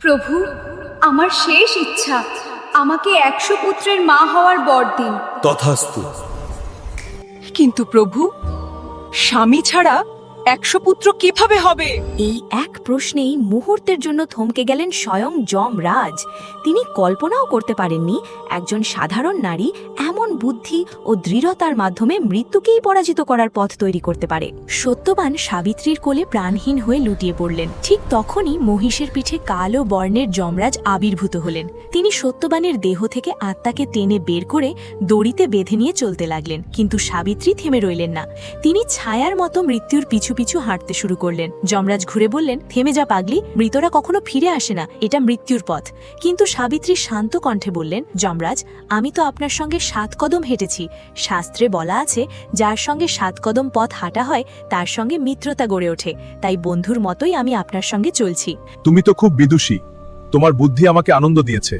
প্রভু, আমার শেষ ইচ্ছা, আমাকে 100 পুত্রের মা হওয়ার বর দিন। তথাস্তু। কিন্তু প্রভু, স্বামী ছাড়া 100 পুত্র কিভাবে হবে? এই এক প্রশ্নেই মুহূর্তের জন্য থমকে গেলেন স্বয়ং যমরাজ। তিনি কল্পনাও করতে পারেননি একজন সাধারণ নারী এমন বুদ্ধি ও দৃঢ়তার মাধ্যমে মৃত্যুকেই পরাজিত করার পথ তৈরি করতে পারে। সত্যবান সাবিত্রীর কোলে প্রাণহীন হয়ে লুটিয়ে পড়লেন। ঠিক তখনই মহিষের পিঠে কালো বর্ণের যমরাজ আবির্ভূত হলেন। তিনি সত্যবানের দেহ থেকে আত্মাকে টেনে বের করে দড়িতে বেঁধে নিয়ে চলতে লাগলেন। কিন্তু সাবিত্রী থেমে রইলেন না। তিনি ছায়ার মতো মৃত্যুর পিছু পিছু হাঁটতে শুরু করলেন। যমরাজ ঘুরে বললেন, থেমে যা পাগলি, মৃতরা কখনো ফিরে আসে না, এটা মৃত্যুর পথ। কিন্তু সাবিত্রী শান্ত কণ্ঠে বললেন, যমরাজ, আমি তো আপনার সঙ্গে 7 কদম হেঁটেছি। শাস্ত্রে বলা আছে, যার সঙ্গে 7 কদম পথ হাঁটা হয় তার সঙ্গে মিত্রতা গড়ে ওঠে। তাই বন্ধুর মতোই আমি আপনার সঙ্গে চলছি। তুমি তো খুব বিদুষী, তোমার বুদ্ধি আমাকে আনন্দ দিয়েছে।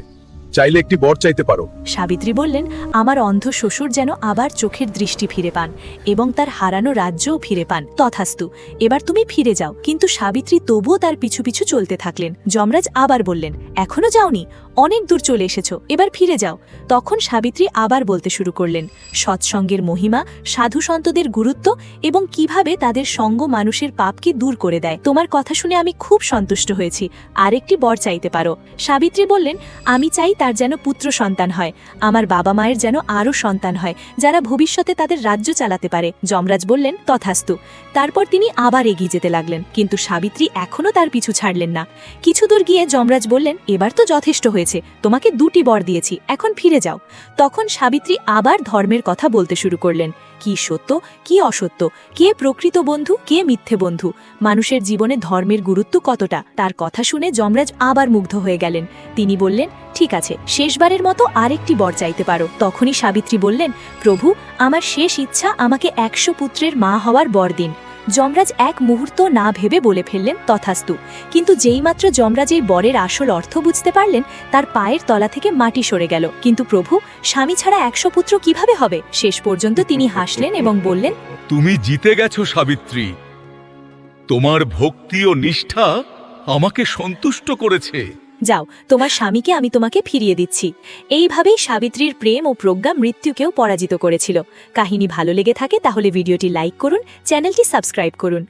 চাইলে একটি বর চাইতে পারো। সাবিত্রী বললেন, আমার অন্ধ শ্বশুর যেন আবার চোখের দৃষ্টি ফিরে পান এবং তার হারানো রাজ্যও ফিরে পান। তথাস্তু, এবার তুমি ফিরে যাও। কিন্তু সাবিত্রী তবুও তার পিছু পিছু চলতে থাকলেন। যমরাজ আবার বললেন, এখনো যাওনি? অনেক দূর চলে এসেছো, এবার ফিরে যাও। তখন সাবিত্রী আবার বলতে শুরু করলেন, সৎসঙ্গের মহিমা, সাধু সন্তদের গুরুত্ব এবং কিভাবে তাদের সঙ্গ মানুষের পাপকে দূর করে দেয়। তোমার কথা শুনে আমি খুব সন্তুষ্ট হয়েছি, আরেকটি বর চাইতে পারো। সাবিত্রী বললেন, আমি চাই তার যেন পুত্র সন্তান হয়, আমার বাবা মায়ের যেন আরও সন্তান হয়, যারা ভবিষ্যতে তাদের রাজ্য চালাতে পারে। যমরাজ বললেন, তথাস্তু। তারপর তিনি আবার এগিয়ে যেতে লাগলেন, কিন্তু সাবিত্রী এখনও তার পিছু ছাড়লেন না। কিছু দূর গিয়ে যমরাজ বললেন, এবার তো যথেষ্ট হয়েছে, তোমাকে 2টি বর দিয়েছি, এখন ফিরে যাও। তখন সাবিত্রী আবার ধর্মের কথা বলতে শুরু করলেন, কি সত্য, কি অসত্য, কে প্রকৃত বন্ধু, কে মিথ্যে বন্ধু, মানুষের জীবনে ধর্মের গুরুত্ব কতটা। তার কথা শুনে যমরাজ আবার মুগ্ধ হয়ে গেলেন। তিনি বললেন, ঠিক আছে, শেষবারের মতো আরেকটি বর চাইতে পারো। তখনই সাবিত্রী বললেন, প্রভু, আমার শেষ ইচ্ছা, আমাকে 100 পুত্রের মা হওয়ার বর দিন। যমরাজ এক মুহূর্ত না ভেবে বলে ফেললেন, তথাস্তু। কিন্তু যেইমাত্র যমরাজ এই বরের আসল অর্থ বুঝতে পারলেন, তার পায়ের তলা থেকে মাটি সরে গেল। কিন্তু প্রভু, স্বামী ছাড়া 100 পুত্র কিভাবে হবে? শেষ পর্যন্ত তিনি হাসলেন এবং বললেন, তুমি জিতে গেছো সাবিত্রী। তোমার ভক্তি ও নিষ্ঠা আমাকে সন্তুষ্ট করেছে। যাও, তোমার স্বামীকে আমি তোমাকে ফিরিয়ে দিচ্ছি। এইভাবেই সাবিত্রীর প্রেম ও প্রজ্ঞা মৃত্যুকেও পরাজিত করেছিল। কাহিনী ভালো লেগে থাকে তাহলে ভিডিওটি লাইক করুন, চ্যানেলটি সাবস্ক্রাইব করুন।